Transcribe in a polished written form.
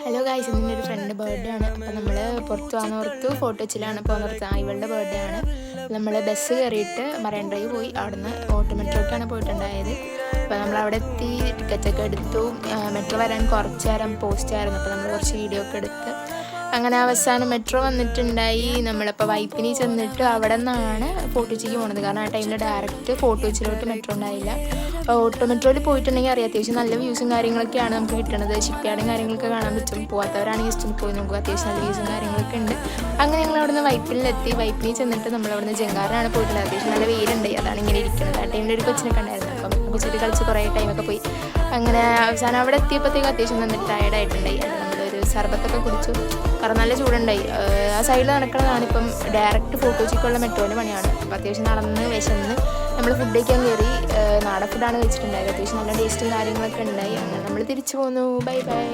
Hello guys, ഇന്ന് ഒരു front birthday ആണ്. അപ്പോൾ നമ്മൾ പുറത്ത് വന്നോർത്ത് ഫോട്ടോ വെച്ചിലാണ് പോകുന്നത്. ഇവളുടെ ബർത്ത്ഡേ ആണ്. നമ്മൾ ബസ് കയറിയിട്ട് മറൈൻ ഡ്രൈവ് പോയി. അവിടുന്ന് ഓട്ടോമെട്രോക്കാണ് പോയിട്ടുണ്ടായത്. അപ്പോൾ നമ്മൾ അവിടെ എത്തി, ടിക്കറ്റൊക്കെ എടുത്തു. മെട്രോ വരാൻ കുറച്ച് നേരം പോസ്റ്റ് ആയിരുന്നു. അപ്പോൾ നമ്മൾ കുറച്ച് വീഡിയോ ഒക്കെ എടുത്ത് അങ്ങനെ അവസാനം മെട്രോ വന്നിട്ടുണ്ടായി. നമ്മളിപ്പോൾ വൈപ്പിനി ചെന്നിട്ട് അവിടെ നിന്നാണ് ഫോർട്ട് കൊച്ചിക്ക് പോകുന്നത്. കാരണം ആ ടൈമിൽ ഡയറക്റ്റ് ഫോർട്ട് കൊച്ചിയിലോട്ട് മെട്രോ ഉണ്ടായില്ല. ഓട്ടോ മെട്രോയിൽ പോയിട്ടുണ്ടെങ്കിൽ അറിയാം, അത്യാവശ്യം നല്ല വ്യൂസും കാര്യങ്ങളൊക്കെയാണ് നമുക്ക് കിട്ടുന്നത്. ഷിപ്പ്യാർഡും കാര്യങ്ങളൊക്കെ കാണാൻ പറ്റും. പോകാത്തവരാണെങ്കിൽ ജസ്റ്റ് പോയി നമുക്ക് അത്യാവശ്യം നല്ല വ്യൂസും കാര്യങ്ങളൊക്കെ ഉണ്ട്. അങ്ങനെ ഞങ്ങൾ അവിടെ നിന്ന് വൈപ്പിനിലെത്തി. വൈപ്പിനി ചെന്നിട്ട് നമ്മളവിടുന്ന് ജങ്കാറിനാണ് പോയിട്ടുള്ളത്. അത്യാവശ്യം നല്ല വെയിലുണ്ട്, അതാണ് ഇങ്ങനെ ഇരിക്കുന്നത്. ആ ടൈമിൽ ഒരു കൊച്ചിനൊക്കെ ഉണ്ടായിരുന്നു. അപ്പം കൊച്ചിട്ട് കളിച്ച് കുറേ ടൈമൊക്കെ പോയി. അങ്ങനെ അവസാനം അവിടെ എത്തിയപ്പോഴത്തേക്കും അത്യാവശ്യം നന്നിട്ട് ടയർഡായിട്ടുണ്ടായി. നമ്മളൊരു സർബത്തൊക്കെ കുടിച്ചു. കാരണം നല്ല ചൂടുണ്ടായി. ആ സൈഡിൽ നടക്കുന്നതാണ്. ഇപ്പം ഡയറക്റ്റ് ഫോർട്ട് കൊച്ചിക്കുള്ള മെട്രോൻ്റെ പണിയാണ്. അപ്പോൾ അത്യാവശ്യം നടന്ന് വിശന്ന് നമ്മൾ ഫുഡ് കഴിക്കാൻ കയറി. നാടൻ ഫുഡാണ് കഴിച്ചിട്ടുണ്ടായത്. അത്യാവശ്യം നല്ല ടേസ്റ്റും കാര്യങ്ങളൊക്കെ ഉണ്ടായി. അങ്ങനെ നമ്മൾ തിരിച്ചു പോന്നു. Bye bye.